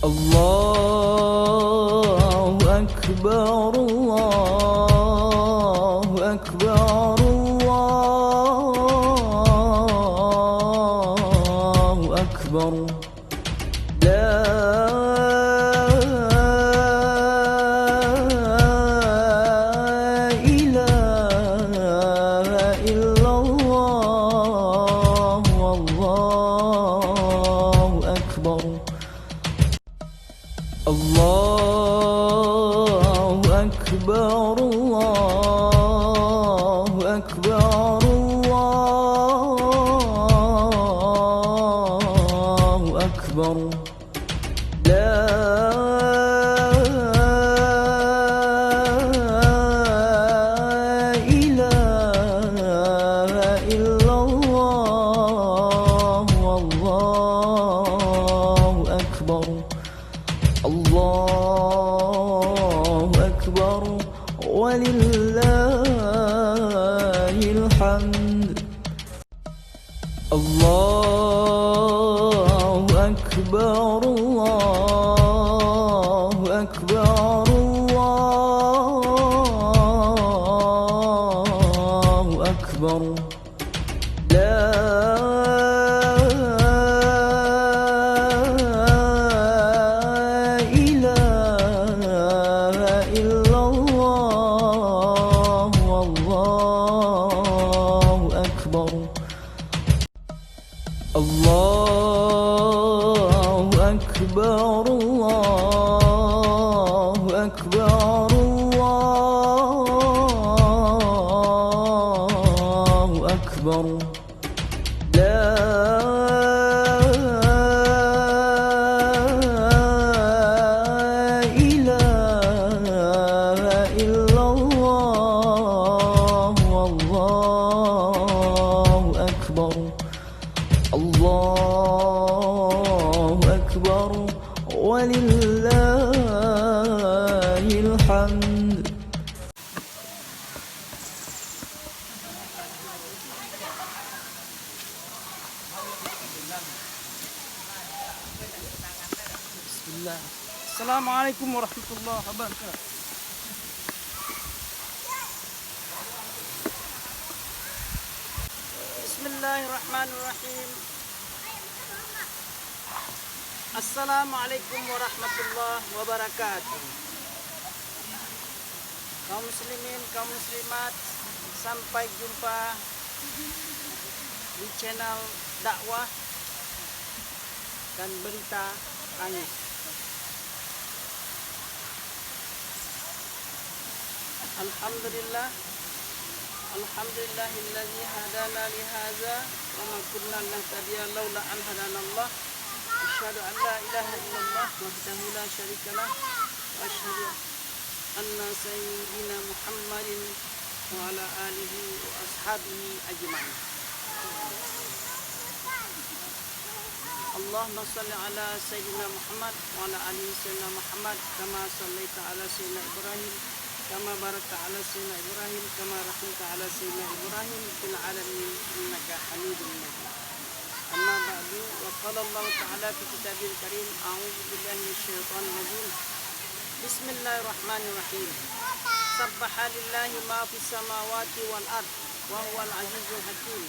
الله أكبر الله أكبر الله أكبر لا إله إلا الله والله أكبر الله أكبر الله أكبر الله أكبر لا إله إلا الله والله أكبر الله أكبر ولله الحمد الله أكبر الله أكبر الله أكبر لا إله إلا الله والله أكبر الله أكبر الله أكبر الله أكبر لا إله إلا الله والله أكبر الله أكبر ولله الحمد Bismillah. Assalamualaikum warahmatullahi wabarakatuh. Bismillahirrahmanirrahim. Assalamualaikum warahmatullahi wabarakatuh. Kaum muslimin, kaum muslimat, sampai jumpa di channel dakwah dan berita tangis. Alhamdulillah, alhamdulillahilladzi hadana li hadza wa ma kunna linahtadiya laula an hadanallah. Asyhadu an la ilaha illallah wahdahu la syarikalah wa asyhadu anna sayyidina Muhammadin wa ala alihi wa ashabihi ajma'in. Allahumma salli ala sayyidina Muhammad wa ala ali sayyidina Muhammad kama sallaita ala sayyidina Ibrahim kama barakta ala sayyidina Ibrahim kama rahimta ala sayyidina Ibrahim fil alamin innaka Hamidum Majid. Amma ba'du, wa qala Allah ta'ala fi kitabil karim, a'udzu billahi minasyaitonir rajim. Bismillahirrahmanirrahim. Sabbaha lillahi ma fis samawati wal ard wa huwal azizul hakim.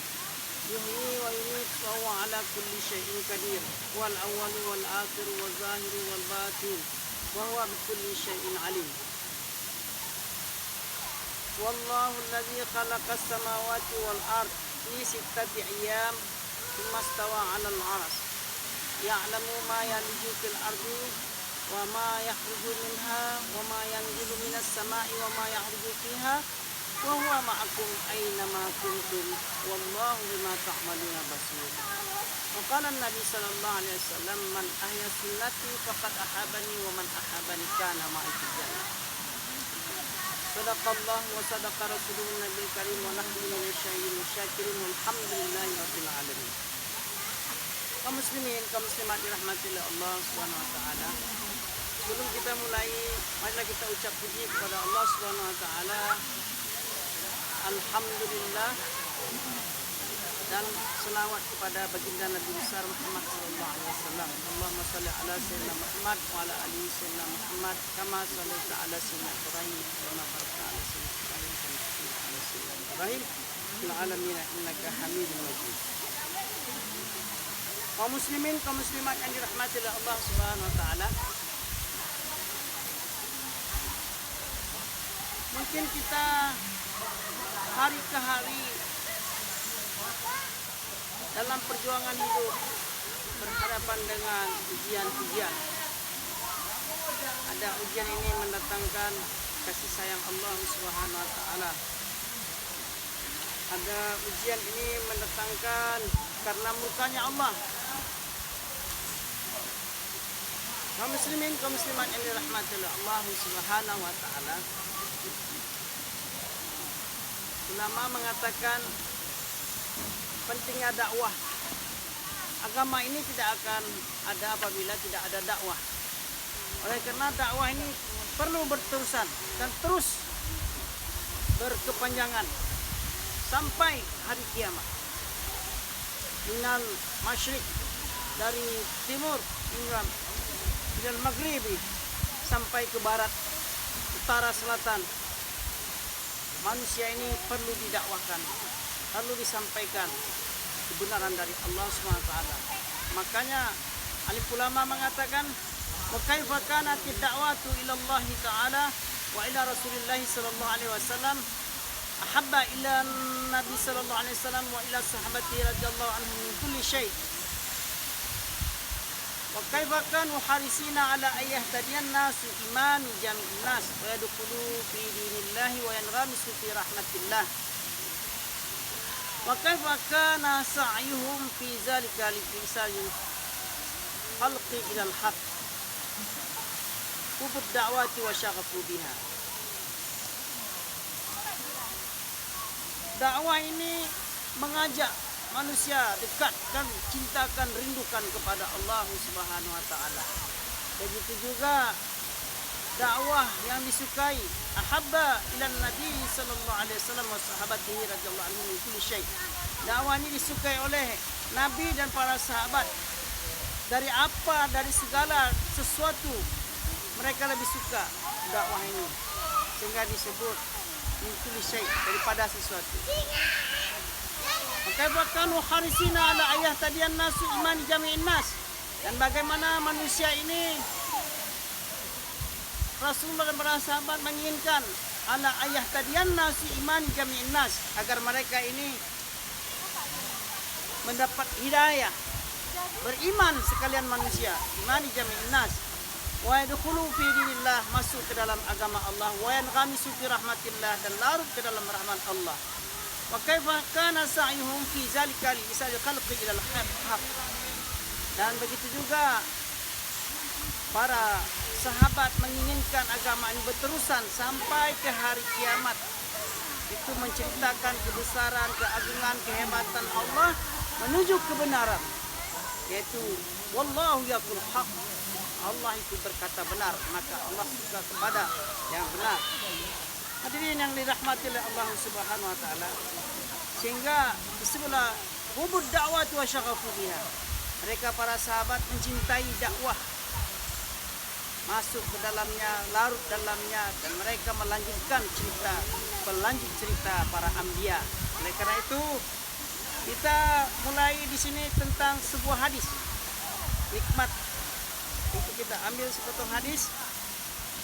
Yuhyi wa yumiit wa huwa ala kulli syai'in qadir. Wal awwal wal akhir wal zahir wal batin wa huwa bi kulli syai'in alim. Wallahu alladzi khalaqas samawati wal ard fi sittati ayyam thumma istawa 'alal 'arsy. Ya'lamu ma yaliju fil ardi wa ma yakhruju minha wa ma yanzilu minas sama'i wa ma ya'ruju fiha wa huwa ma'akum aina ma kuntum wallahu bima ta'maluna basir. Wa qala an-nabi sallallahu alaihi wasallam, man ahya sunnati faqad ahabani wa man ahabani kana ma'i fil jannah. Sadaqallah wa sadaqa rasulun nabi karim wa nahnu minasyairin syakirin walhamdulillahi rabbil alamin. Kaum muslimin, kaum muslimat dirahmati oleh Allah Subhanahu wa taala. Sebelum kita mulai, marilah kita ucap puji kepada Allah Subhanahu wa taala. Alhamdulillah dan selawat kepada baginda Nabi besar Muhammad sallallahu alaihi wasallam. Allahumma shalli ala sayyidina Muhammad wa ala ali sayyidina Muhammad kama shallaita ala sayyidina Ibrahim wa barakta ala sayyidina Ibrahim wa ala sayyidina Ibrahim fil alamin innaka Hamidum Majid. Kaum muslimin, kaum muslimat yang dirahmati oleh Allah Subhanahu wa taala. Mungkin kita hari ke hari dalam perjuangan hidup berhadapan dengan ujian-ujian. Ada ujian ini mendatangkan kasih sayang Allah Subhanahu wa taala. Ada ujian ini mendatangkan karena murkanya Allah. Kaum muslimin, kaum muslimat yang dirahmati oleh Allah Subhanahu wa taala. Ulama mengatakan pentingnya dakwah. Agama ini tidak akan ada apabila tidak ada dakwah. Oleh karena dakwah ini perlu berterusan dan terus berkepanjangan sampai hari kiamat. Minal masyriq, dari timur hingga minal maghribi, sampai ke barat, utara, selatan. Manusia ini perlu didakwahkan, perlu disampaikan kebenaran dari Allah SWT. Makanya alim ulama mengatakan, wa kaifa kanat ad-da'watu ila Allah Ta'ala wa ila Rasulillah sallallahu alaihi wasallam ahabba ila Nabi sallallahu alaihi wasallam wa ila sahabati radhiyallahu anhum min kulli syai'. Wa kaifa kanu harisina ala ayyatadiyan nasu imami jami'in nas wa yadkhulu fi dinillahi wa yanghamisu fi rahmatillah. Wa kaifa kana sa'yuhum fi zalika li isali khalqi ila al-haq. Ubud da'wati wa syaghafu biha. Dakwah ini mengajak manusia dekatkan, cintakan, rindukan kepada Allah Subhanahu wa taala. Begitu juga dakwah yang disukai, ahabba ila Nabi sallallahu alaihi wasallam wa sahabatihi radhiyallahu anhum min kulli syai'. Dakwah ini disukai oleh Nabi dan para sahabat. Dari apa, dari segala sesuatu mereka lebih suka dakwah ini, sehingga disebut min kulli syai', daripada sesuatu. Maka bahkan harisina ala ayah tadian nasu iman jami'in nas. Dan bagaimana manusia ini, Rasulullah dan para sahabat menginginkan ala ayah tadian nasu iman jami'in nas, agar mereka ini mendapat hidayah, beriman sekalian manusia, iman jami'in nas, wa yadkhulu fi dinillah, masuk ke dalam agama Allah, wa yanghamisu fi rahmatillah, dan larut ke dalam rahmat Allah. Wa kaifa kana sa'yuhum fi zalika li isal khalqi ila al-haq. Dan begitu juga para sahabat menginginkan agama ini berterusan sampai ke hari kiamat. Itu menceritakan kebesaran, keagungan, kehebatan Allah menuju kebenaran, yaitu wallahu yaqul haq. Allah itu berkata benar, maka Allah suka kepada yang benar. Hadirin yang dirahmati oleh Allah Subhanahu wa taala, sehingga disebutlah hubud dakwah wa syaghafu biha. Mereka para sahabat mencintai dakwah, masuk ke dalamnya, larut dalamnya, dan mereka melanjutkan cerita, pelanjut cerita para anbiya. Oleh karena itu, kita mulai di sini tentang sebuah hadis nikmat. Itu kita ambil sepotong hadis,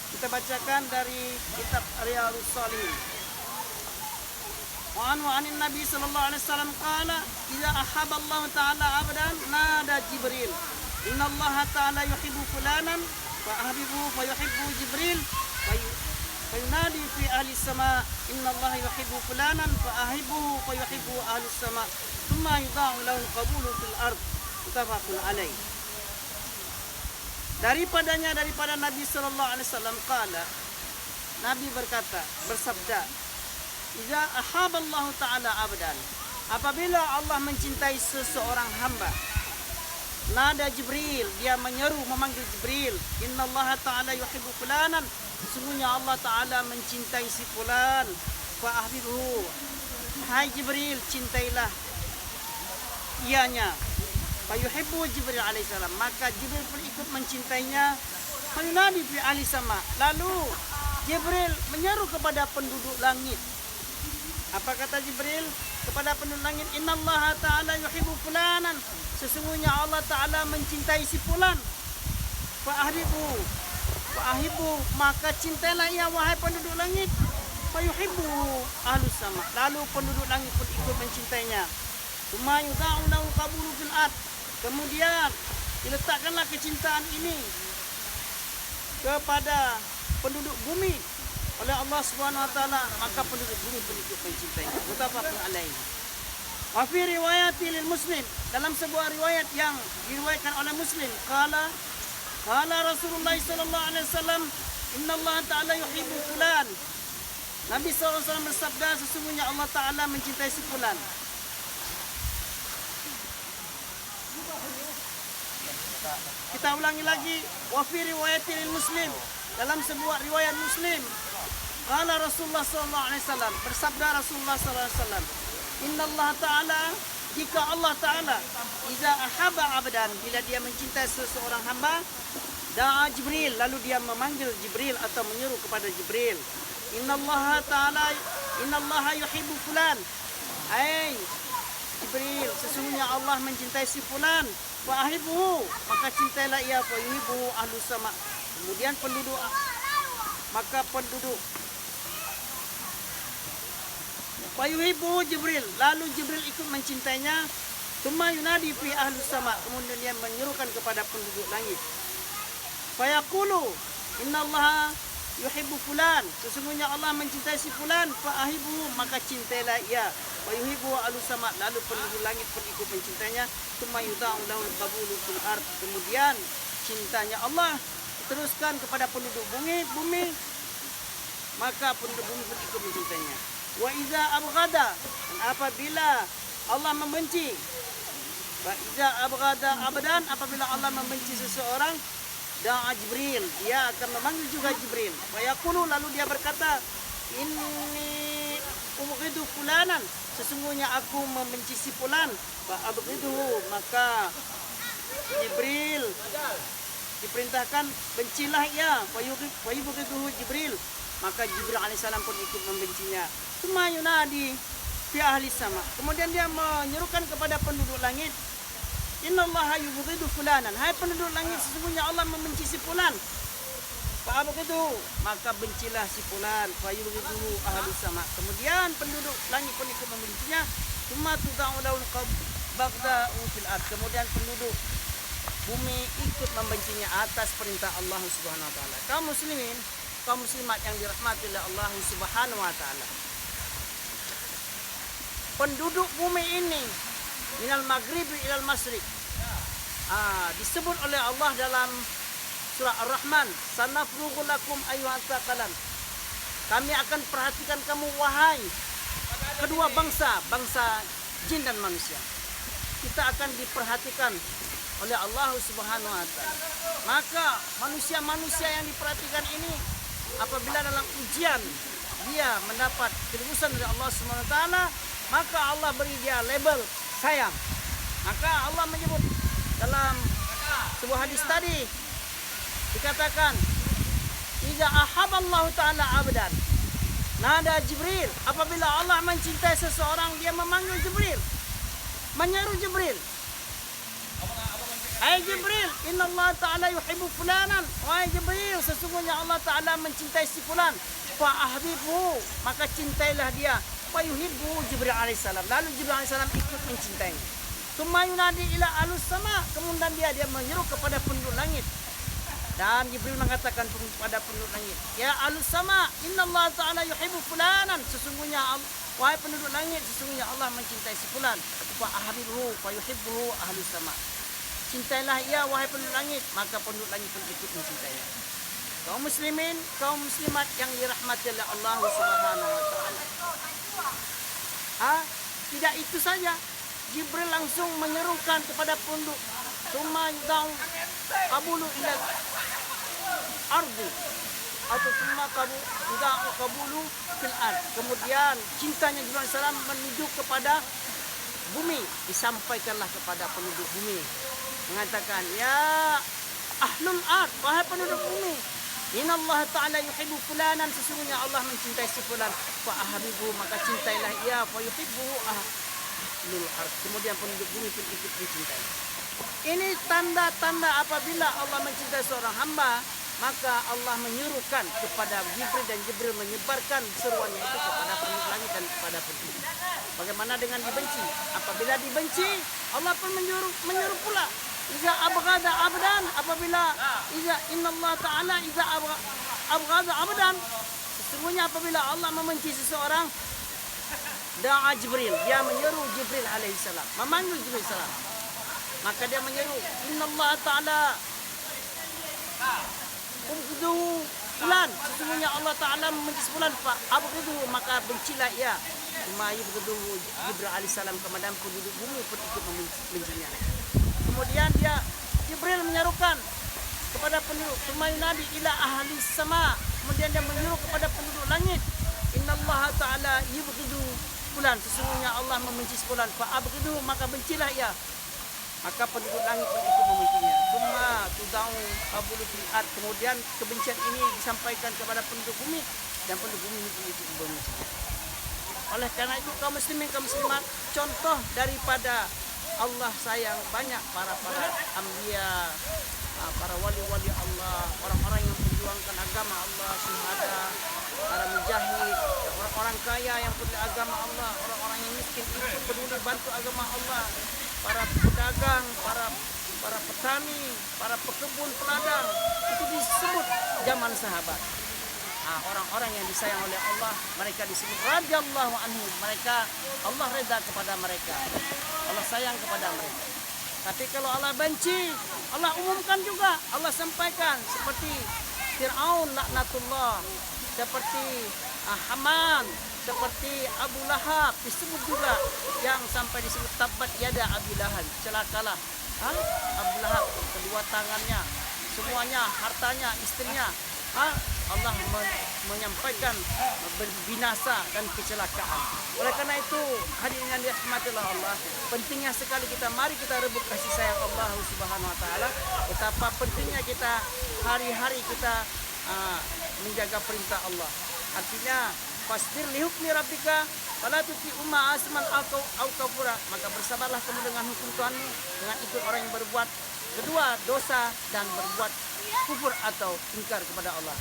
kita bacakan dari kitab Riyadhus Shalihin. Wa anin Nabi sallallahu alaihi wasallam qala idza ahabba Allah ta'ala 'abdan nada Jibril inna Allah ta'ala yuhibbu fulanan fa ahbibuhu fa yuhibbu Jibril fa yunadi fi ahli sama inna Allah yuhibbu fulanan fa ahibbuhu fa yuhibbu ahli sama thumma yudha'u lahu qabulu fil ard muttafaqun alaih. Daripada Nabi sallallahu alaihi wasallam qala, Nabi berkata, bersabda, "Idza ahaballahu ta'ala 'abdan." Apabila Allah mencintai seseorang hamba, nada Jibril, dia menyeru, memanggil Jibril, "Innallaha ta'ala yuhibbu fulanan." Sesungguhnya Allah Ta'ala mencintai si fulan, fa ahbibhu. Hai Jibril, cintailah ianya. Fayuhibbu Jibril alaihissalam. Maka Jibril pun ikut mencintainya. Fayunadi fi ahli sama. Lalu Jibril menyeru kepada penduduk langit. Apa kata Jibril kepada penduduk langit? Innallaha ta'ala yuhibbu fulanan. Sesungguhnya Allah Ta'ala mencintai si fulan. Fa'ahibbu. Maka cintailah ia wahai penduduk langit. Fayuhibbu ahlus sama. Lalu penduduk langit pun ikut mencintainya. Tsumma yudha'u lahu qabulu fil ard. Kemudian diletakkanlah kecintaan ini kepada penduduk bumi oleh Allah Subhanahu wa taala, maka penduduk bumi pun ikut mencintainya. Muttafaqun alaihi. Wa fi riwayati lil Muslim, dalam sebuah riwayat yang diriwayatkan oleh Muslim, qala Rasulullah sallallahu alaihi wasallam, innallaha ta'ala yuhibbu fulan. Nabi sallallahu alaihi wasallam bersabda, sesungguhnya Allah Taala mencintai si fulan. Kita ulangi lagi. Wa fi riwayatil Muslim, dalam sebuah riwayat Muslim, qala Rasulullah sallallahu alaihi wasallam, bersabda Rasulullah sallallahu alaihi wasallam, innallaha ta'ala, jika Allah Ta'ala iza ahaba abdan, bila dia mencintai seseorang hamba, da'a Jibril, lalu dia memanggil Jibril atau menyuruh kepada Jibril. Innallaha ta'ala, innallaha yuhibbu fulan. Hai Jibril, sesungguhnya Allah mencintai si fulan. Fa'ahibbuhu, maka cintailah ia. Fa'yuhibbuhu ahlus sama. Kemudian penduduk Fa'yuhibbuhu Jibril, lalu Jibril ikut mencintainya. Tsumma yunadi fi ahlus sama. Kemudian dia menyerukan kepada penduduk langit. Fayaqulu innallaha yuhibbu fulan, sesungguhnya Allah mencintai si fulan. Fa'ahibbuhu, maka cintailah ia. Wa yuhibbu ahlus sama, lalu penduduk langit pun ikut mencintainya. Tsumma yudha'u lahu qabulu fil ard. Kemudian cintanya Allah teruskan kepada penduduk bumi, maka penduduk bumi pun ikut mencintainya. Wa iza abghada, dan apabila Allah membenci, wa iza abghada abdan, apabila Allah membenci seseorang, da'a Jibril, dia akan memanggil juga Jibril. Wa yaqulu, lalu dia berkata, inni ubghidu fulanan, sesungguhnya aku membenci si fulan. Fa abghiduhu, maka Jibril diperintahkan bencilah ia. Fa yubghiduhu Jibril, maka Jibril alaihissalam pun ikut membencinya. Tsumma yunadi fi ahli sama, kemudian dia menyerukan kepada penduduk langit, innallaha yubghidu fulanan, hai penduduk langit, sesungguhnya Allah membenci si fulan. Fa abghidu, maka bencilah si fulan. Fa yubghiduhu ahlus sama, kemudian penduduk langit pun ikut membencinya. Tsumma tudau lahu baghda'u fil ard, kemudian penduduk bumi ikut membencinya atas perintah Allah Subhanahu wa taala. Kaum muslimin, kaum muslimat yang dirahmati oleh Allah Subhanahu wa taala, penduduk bumi ini minal maghribi ilal masyriq, disebut oleh Allah dalam surah Ar-Rahman, sanafrughu lakum ayyuhas tsaqalan, kami akan perhatikan kamu wahai kedua bangsa jin dan manusia. Kita akan diperhatikan oleh Allah Subhanahu wa taala. Maka manusia-manusia yang diperhatikan ini, apabila dalam ujian dia mendapat kelulusan dari Allah Subhanahu wa taala, maka Allah beri dia label sayang. Maka Allah menyebut dalam sebuah hadis tadi, dikatakan, iza ahaballahu ta'ala abdan nada Jibril, apabila Allah mencintai seseorang, dia memanggil Jibril, menyeru Jibril, hai Jibril, innallaha ta'ala yuhibbu fulanan, wahai Jibril, sesungguhnya Allah Ta'ala mencintai si fulan. Fa'ahbibhu, maka cintailah dia. Fayuhibbu Jibril alaihissalam, lalu Jibril alaihissalam ikut mencintainya. Tsumma yunadi ila ahlus sama, kemudian dia menyeru kepada penduduk langit. Dan Jibril mengatakan kepada penduduk langit, ya ahlus sama, innallaha ta'ala yuhibbu fulanan, sesungguhnya wahai penduduk langit, sesungguhnya Allah mencintai si fulan. Fa'ahbibhu fayuhibbuhu ahlus sama, cintailah ia wahai penduduk langit, maka penduduk langit pun ikut mencintainya. Kaum muslimin, kaum muslimat yang dirahmati oleh Allah Subhanahu wa taala. Tidak itu saja, Jibril langsung menyerukan kepada penduduk, tsumma yudau qabulu ila ardi, atau tsumma qabulu fil ard. Kemudian cintanya Jibril alaihissalam menuju kepada bumi, disampaikanlah kepada penduduk bumi. Mengatakan, ya ahlul ard, wahai penduduk bumi, innallaha ta'ala yuhibbu fulanan, sesungguhnya Allah mencintai si fulan, fa ahibbu, maka cintailah ia, fa yuhibbu ahlul ard. Kemudian penduduk bumi pun ikut mencintai. Ini tanda-tanda apabila Allah mencintai seorang hamba, maka Allah menyuruhkan kepada Jibril, dan Jibril menyebarkan seruannya itu kepada penduduk langit dan kepada penduduk. Bagaimana dengan dibenci? Apabila dibenci, Allah pun menyuruh pula. Iza abghada abdan, apabila innallaha ta'ala iza abghada abdan, sesungguhnya apabila Allah membenci seseorang, da'a Jibril, dia menyuruh Jibril alaihissalam, memanggil Jibril salam. Maka dia menyeru, innallaha ta'ala ubghidu fulan, sesungguhnya Allah Ta'ala membenci fulan, fa abghidu, maka bencilah ia. Cuma yubghidu Jibril alaihissalam, kemudian penduduk bumi pun ikut membencinya. Kemudian Jibril menyerukan kepada penduduk, Tumayunadi ila ahli sama, kemudian dia menyuruh kepada penduduk langit, innallaha ta'ala yubghidu fulan, sesungguhnya Allah membenci fulan, fa abghidu, maka bencilah ia. Maka penduduk langit pun ikut membencinya. Summa tudau qabulu fil ard, kemudian kebencian ini disampaikan kepada penduduk bumi, dan penduduk bumi pun ikut membencinya. Oleh karena itu kaum muslimin, kaum muslimat, contoh daripada Allah sayang banyak para anbiya, para wali-wali Allah, orang-orang yang memperjuangkan agama Allah, syuhada, para mujahid, orang-orang kaya yang peduli agama Allah, orang-orang yang miskin itu peduli bantu agama Allah, para pedagang, para petani, para pekebun peladang, itu disebut zaman sahabat. Orang-orang yang disayang oleh Allah, mereka disebut radhiyallahu anhum, mereka Allah reda kepada mereka, Allah sayang kepada mereka. Tapi kalau Allah benci, Allah umumkan juga, Allah sampaikan, seperti Fir'aun laknatullah, seperti Haman, seperti Abu Lahab, disebut juga, yang sampai disebut tabat yada Abu Lahab, celakalah Abu Lahab, kedua tangannya, semuanya, hartanya, istrinya, Allah menyampaikan binasa dan kecelakaan. Oleh karena itu, hadirin yang dirahmati Allah, pentingnya sekali mari kita rebut kasih sayang Allah Subhanahu wa taala. Betapa pentingnya kita hari-hari kita menjaga perintah Allah. Artinya, fasbir li hukmi rabbika wala tuti umma asman au kafura, maka bersabarlah kamu dengan hukum Tuhanmu, dengan ikut orang yang berbuat kedua dosa dan berbuat kufur atau ingkar kepada Allah.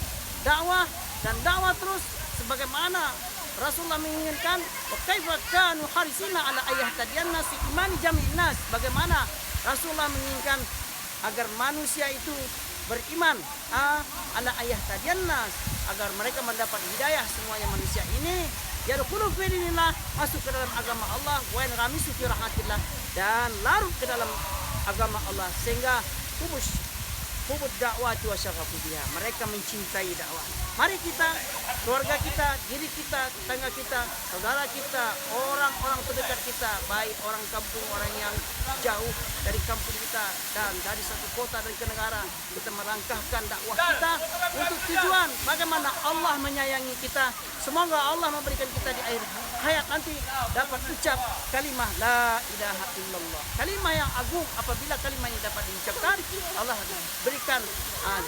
Dakwah dan dakwah terus sebagaimana Rasulullah menginginkan, wa kaifa kanu harisina ala ayahtadiyan nas iman jami'in nas, bagaimana Rasulullah menginginkan agar manusia itu beriman ala ayahtadiyan nas, agar mereka mendapat hidayah semuanya manusia ini, yadkhulu fi dinillah, masuk ke dalam agama Allah, wa yanghamisu fi rahmatillah, dan larut ke dalam agama Allah, sehingga hubud dakwah wa syaghafu biha, mereka mencintai dakwah. Mari kita, keluarga kita, diri kita, tetangga kita, saudara kita, orang-orang terdekat kita, baik orang kampung, orang yang jauh dari kampung kita, dan dari satu kota dan ke negara, kita melangkahkan dakwah kita untuk tujuan bagaimana Allah menyayangi kita. Semoga Allah memberikan kita di akhir hayat nanti dapat ucap kalimah la ilaha illallah, kalimah yang agung. Apabila kalimah ini dapat diucapkan, Allah berikan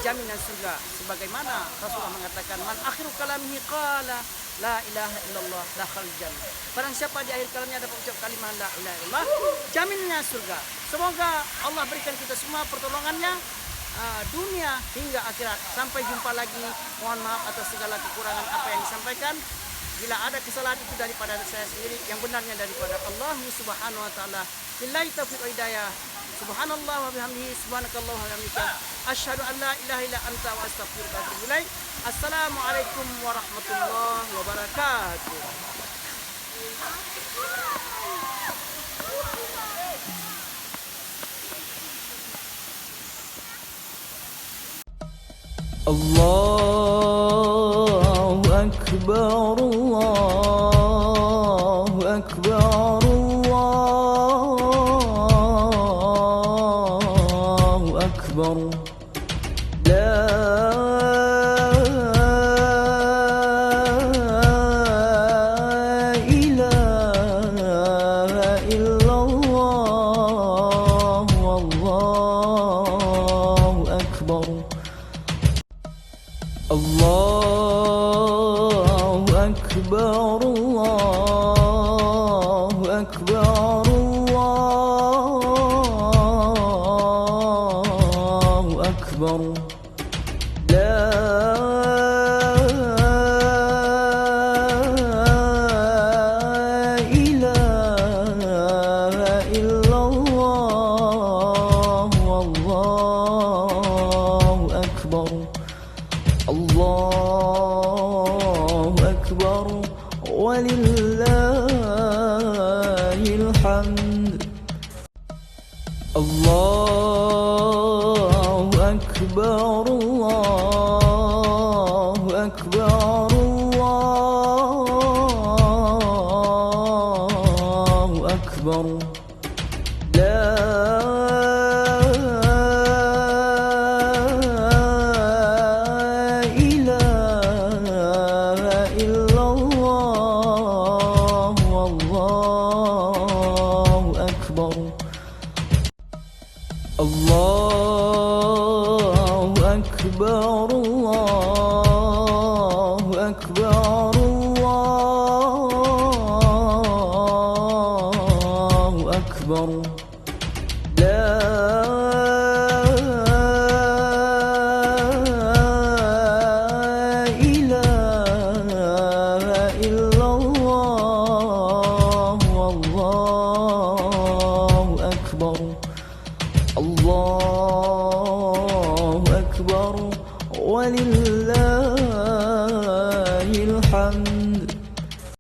jaminan surga, sebagaimana Rasulullah mengatakan, man akhiru kalamihi qala la ilaha illallah dakhal jannah. Barang siapa di akhir kalamnya dapat ucap kalimah la ilaha illallah, jaminnya surga. Semoga Allah berikan kita semua pertolongannya dunia hingga akhirat. Sampai jumpa lagi. Mohon maaf atas segala kekurangan apa yang disampaikan. Bila ada kesalahan itu daripada saya sendiri, yang benarnya daripada Allah Subhanahu wa taala. Billahi taufiq wal hidayah. Subhanallah wa bihamdihi, subhanakallah wa bihamdika, asyhadu an la ilaha illa anta wa astaghfiruka wa atubu ilaik. Assalamualaikum warahmatullahi wabarakatuh. Allahu Akbar, Allahu Akbar, Allahu Akbar. La ilaha illallah. الله أكبر الله أكبر لا إله إلا الله والله أكبر الله أكبر ولله الحمد الله أكبر الله أكبر الله أكبر لا إله إلا الله والله أكبر الله أكبر الله